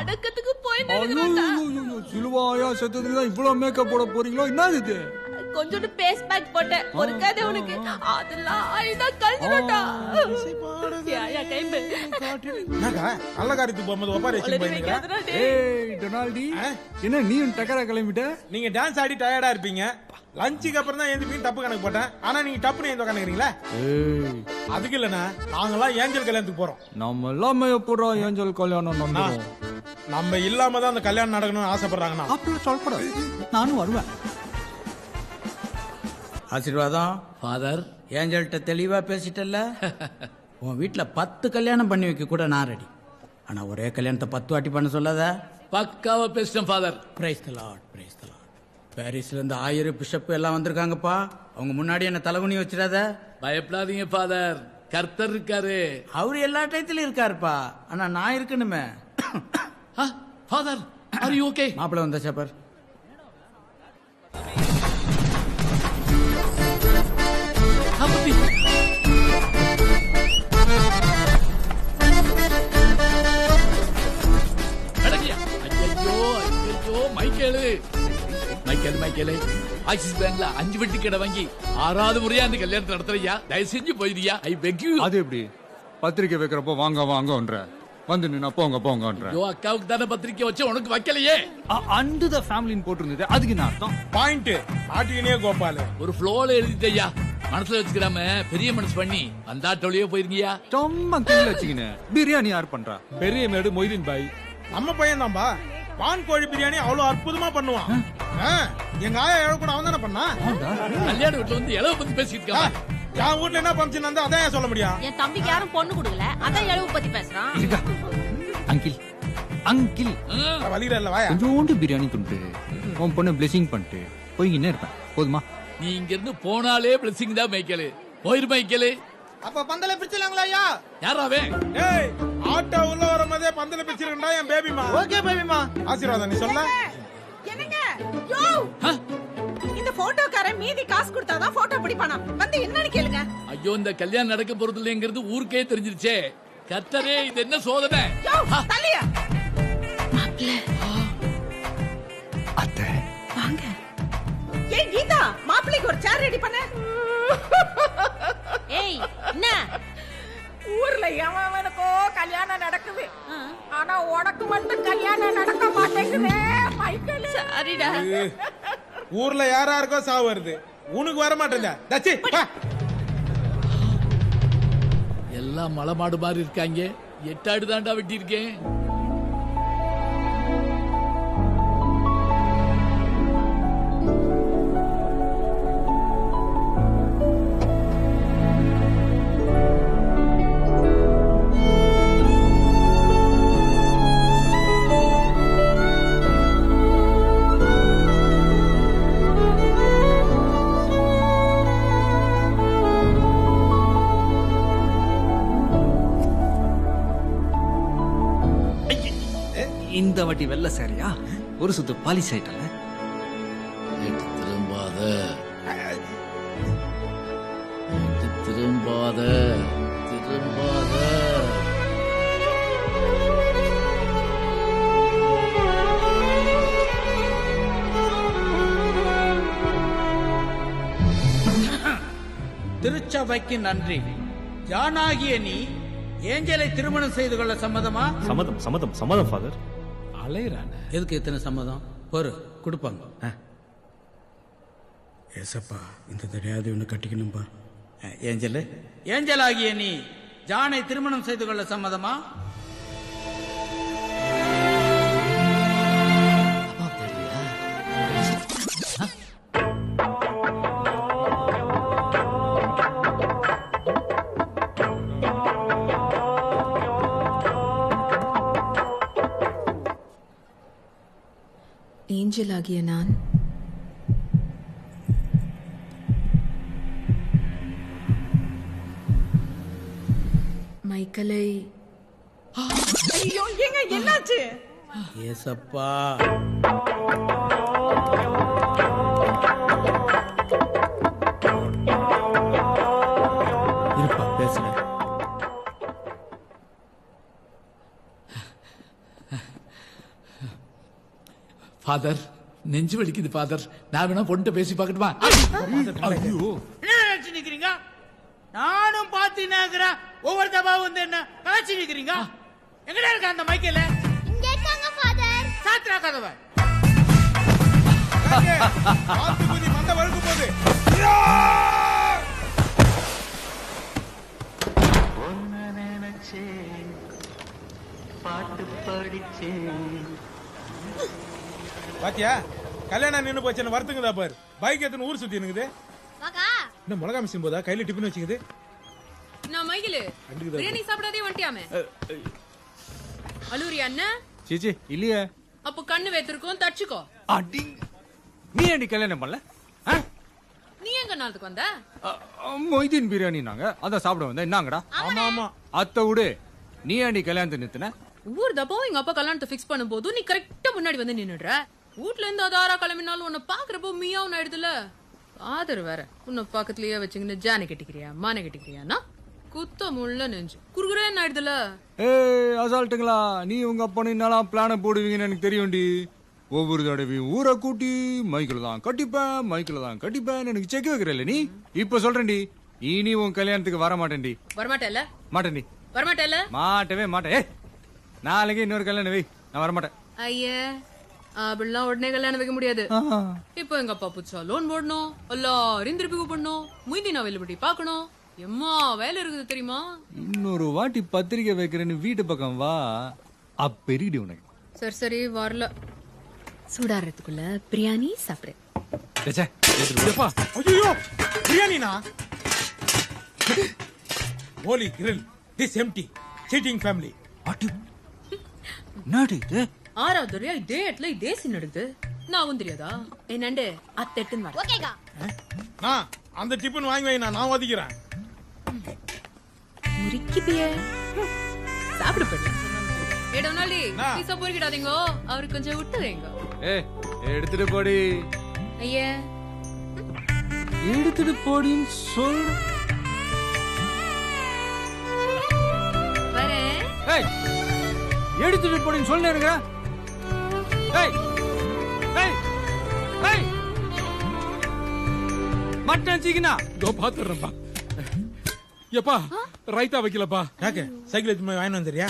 அடக்கத்துக்கு போயிட்டு சிலுவாயா செத்ததுக்கு இவ்வளவு மேக்கப் போட போறீங்களோ? என்ன இது? கொஞ்சோண்டு பேஸ் பேக் போட்டேன் ஒரு கதை உனக்கு அதெல்லாம் இதான் கழிஞ்சுடா. நல்ல காரியத்துக்கு போகும்போது ஒப்பாரி வச்சு ஏய் டொனால்டி, என்ன நீயும் டக்கரா கிளம்பிட்ட? நீங்க டான்ஸ் ஆடி டயர்டா இருப்பீங்க. லஞ்சுக்கு அப்புறம் தான் எழுந்திருப்பீங்க. தப்பு கணக்கு போட்டேன். ஆனா நீங்க டப்புன்னு எழுந்து உட்காந்துக்கிறீங்களா? அதுக்கு இல்லண்ணா, நாங்கெல்லாம் ஏஞ்சல் கல்யாணத்துக்கு போறோம். நம்ம எல்லாமே எப்படா ஏஞ்சல் கல்யாணம் நடக்கும்? நம்ம இல்லாம தான் அந்த கல்யாணம் நடக்கணும்னு ஆசைப்படுறாங்கண்ணா. அப்படி சொல்லக்கூடாது, நானும் வருவேன். ஆசீர்வாதம் ஃபாதர். ஏஞ்சல்கிட்ட தெளிவா பேசிட்டல்ல? உன் வீட்டுல 10 கல்யாணம் பண்ணி வைக்க கூட நான் ரெடி. ஆனா ஒரே கல்யாணத்தை 10 வாட்டி பண்ண சொல்லாத. பக்காவா பேசிட்டேன் father. Praise the Lord, praise the Lord. பாரிஸ்ல இருந்து 1000 பிஷப் எல்லாம் வந்திருக்காங்கப்பா. அவங்க முன்னாடி என்ன தலைகுனி வச்சிடாத. பயப்படாதீங்க ஃபாதர், கர்த்தர் இருக்காரு. அவரு எல்லா டயத்திலும் இருக்காருப்பா. ஆனா நான் இருக்கணுமே. Father, are you okay? மாப்பிள்ள வந்தா சாப்பர். மைக்கேலு ஆக்சிஸ் பேங்க்ல 5 வெட்டி கடை வாங்கி 6வது முறையா அந்த கல்யாணத்தை நடத்துறியா? தயவு செஞ்சு போயிடுயா. ஐ பெக் யூ. அது எப்படி பத்திரிக்கை வைக்கிறப்போ வாங்க வாங்கன்ற வந்து நின்னா போங்க போங்கன்ற? யோ, அக்காவுக்கு தானே பத்திரிக்கை வச்சு உனக்கு வைக்கலையே. அண்டு த ஃபேமிலின்னு போட்டிருந்தது, அதுக்கு என்ன அர்த்தம்? பாயிண்ட் ஆட்டினே கோபால் ஒரு ஃப்ளோல எழுதிட்டயா, மனசுல வச்சுக்கிறாம பெரிய மனசு பண்ணி வந்தாட்டோலயே போயிருக்கியா. சும்மா கீழ வச்சுக்கினு பிரியாணி யார் பண்றா? பெரிய மேடு மொய்தீன் பாய் நம்ம பையன் தான்பா. பான் கோழி பிரியாணி அவ்வளவு அற்புதமா பண்ணுவான். எங்க ஆயா எழ கூட அவன் தானே பண்ணா. கல்யாண வீட்டுல வந்து எழவு பத்தி பேசிட்டு இருக்கான். என் வீட்டுல என்ன ஃபங்க்ஷன் இருந்தா அதான் சொல்ல முடியும். என் தம்பிக்கு யாரும் பொண்ணு கொடுக்கல, அதான் எழவு பத்தி பேசுறான். அங்கிள் அங்கிள் வலிகிற இல்ல வாயா, கொஞ்சோண்டு பிரியாணி துண்டு உன் பொண்ணு பிளெஸிங் பண்ணிட்டு போய்கின்னே இருப்பேன். போதுமா? நீ இங்க இருந்து போனாலே பிளஸிங் தான் மைக்கேலு. போயிரு மைக்கேலு. அப்ப பந்தல பிரிச்சலாங்களா ஐயா? யாராவே? ஏய், ஆட்டோ உள்ள வரும்போதே பந்தல பிரிச்சிருக்கா என் பேபிமா. ஓகே பேபிமா. ஆசீர்வாதம் நீ சொல்ல. என்னங்க யோ, இந்த போட்டோக்காரன் மீதி காசு கொடுத்தாதான் போட்டோ பிடிப்பானா? வந்து என்னன்னு கேளுங்க. ஐயோ, இந்த கல்யாணம் நடக்க போறது இல்லைங்கிறது ஊருக்கே தெரிஞ்சிருச்சே. கர்த்தரே, இது என்ன சோதனை? யோ, தள்ளியா மாப்ள அத்தை வாங்க. ஏய் கீதா, மாப்பிளைக்கு ஒரு சேர் ரெடி பண்ணு. ஏய் என்ன ஊர்ல எவனுக்கோ கல்யாணம் நடக்குது, ஆனா உனக்கு மட்டும் கல்யாணம் நடக்க மாட்டேங்குதே மைக்கேல். சரிடா. ஊர்ல யாராருக்கோ சாவு வருது, உனக்கு வர மாட்டேங்க. தச்சி எல்லாம் மலை மாடு மாதிரி இருக்காங்க. 8 ஆடு தாண்டா வெட்டி இருக்கேன். இந்த வாட்டி வெள்ள சரியா ஒரு சுத்து பாலிஸ் ஆயிட்டல. திரும்பாத திரும்பாத திரும்பாத. திருச்சபைக்கு நன்றி. ஜானாகிய நீ ஏஞ்சலை திருமணம் செய்து கொள்ள சம்மதமா? சம்மதம் சம்மதம் சம்மதம் ஃபாதர். அலையறானே. எதுக்கு இத்தனை சம்மதம்? ஒரு கொடுப்பாங்க. ஏசப்பா, இந்த தெரியாது ஒன்று கட்டிக்கணும்பா. ஏஞ்சல், ஏஞ்சல் ஆகிய நீ ஜானை திருமணம் செய்து கொள்ள சம்மதமா? ஏஞ்சல் ஆகிய நான் மைக்கேலை. ஐயோ, ஏங்க என்னாச்சு? ஏசப்பா, இருப்பா பேசுறேன். ஃபாதர் நெஞ்சு வலிக்குது ஃபாதர். நான் வேணா பொண்ணு பேசி பார்க்கட்டுமா? ஐயோ என்ன நினைச்சு நிக்கிறீங்க? நானும் பாத்தீங்கன்னா இருக்கிறேன். ஒவ்வொரு தபா வந்து என்ன கலாச்சி நிக்கிறீங்க? எங்கடா இருக்க அந்த மைக்கேல? இங்க இருக்காங்க ஃபாதர். சாத்ரா கதவை. ஆத்து குதி மண்டை வழுக்கு போகுது. பாத்தியா கல்யாணம் நின்னு போச்சுன்னு வருத்துங்கதா பாரு. பைக் எத்தனை ஊர் சுத்தி இருக்குது. வாகா. என்ன மிளகா மிஷின் போதா கையில டிஃபன் வச்சுக்குது. நான் மைகிலு பிரியாணி சாப்பிடாதே வந்துட்டியாமே. அலூரியா அண்ணா? சீச்சி இல்லையே. அப்போ கண்ணு வைத்திருக்கோம் தச்சுக்கோ. அடி நீ ஏன்டி கல்யாணம் பண்ணல? நீ எங்க நாளுக்கு வந்த? மொய்தீன் பிரியாணி நாங்க அதான் சாப்பிட வந்தேன். என்னங்கடா? ஆமா ஆமா அத்தை விடு. நீ ஏன்டி கல்யாணத்தை நிறுத்தின? ஊர் தப்பாவும் எங்க அப்பா கல்யாணத்தை ஃபிக்ஸ் பண்ணும்போது நீ கரெக்டா முன்னாடி வந்து நின்னுடுற. வீட்ல இருந்து அதாரா கிளம்பினாலும் உன்னை பாக்குறப்போ மியாவும் ஆயிடுதுல. ஆதர் வேற உன்னை பக்கத்துலயே வச்சுக்கின்னு ஜானை கட்டிக்கிறியா மானை கட்டிக்கிறியானா குத்த முள்ள நெஞ்சு குறுகுறேன்னு ஆயிடுதுல. ஏய் அசால்ட்டுங்களா, நீ உங்க அப்பா என்னெல்லாம் பிளான போடுவீங்கன்னு எனக்கு தெரியும்டி. ஒவ்வொரு தடவையும் ஊரை கூட்டி மைக்கில் தான் கட்டிப்பேன் எனக்கு செக் வைக்கிறல்ல நீ. இப்ப சொல்றேன்டி, இனி உன் கல்யாணத்துக்கு வர மாட்டேன்டி. வரமாட்டேல்ல? மாட்டேன்டி. வரமாட்டேல்ல? மாட்டவே மாட்டேன். ஏய் நாளைக்கு இன்னொரு கல்யாணம் வை, நான் வரமாட்டேன். ஐயே அப்படிலாம் உடனே கல்யாணம் வைக்க முடியாது. இப்போ எங்க அப்பா புதுசா லோன் போடணும், எல்லாரையும் திருப்பி கூப்பிடணும், முய்தீன் அவைலபிலிட்டி பாக்கணும், எம்மா வேலை இருக்குது தெரியுமா. இன்னொரு வாட்டி பத்திரிக்கை வைக்கிறேன்னு வீட்டு பக்கம் வா, அப்பெரிடி உனக்கு. சரி சரி வரல. சூடாறதுக்குள்ள பிரியாணி சாப்பிடு. ஐயோ பிரியாணினா holy grill this empty cheating family. நாடி இது ஆறாவது தடவையா இதே இடத்துல இதே சீன் எடுக்குது. நான் தெரியாதா என்னண்டு அத்தெட்டுன்னு வர. ஓகேகா. நான் அந்த டிஃபன் வாங்கி வை, நான் ஒதுக்கிறேன். முறிக்கிப்பியே சாப்பிடு பண்ணு. ஏடோனாலி நான். பீசா பொறிக்கிடாதீங்க, அவருக்கு கொஞ்சம் விட்டு வைங்க. ஏய் எடுத்துட்டு போடி. ஐயே எடுத்துட்டு போடின்னு சொல். வரேன். ஏய் எடுத்துட்டு போடின்னு சொல்ல இருக்க. ஏய் ஏய் ஏய் மட்டன் சிக்கனா இதோ பாத்துறேன்ப்பா. எப்பா ரைத்தா வைக்கலப்பா. யாக்கு சைக்கிள் எடுத்து போய் வாங்கி வந்துறியா?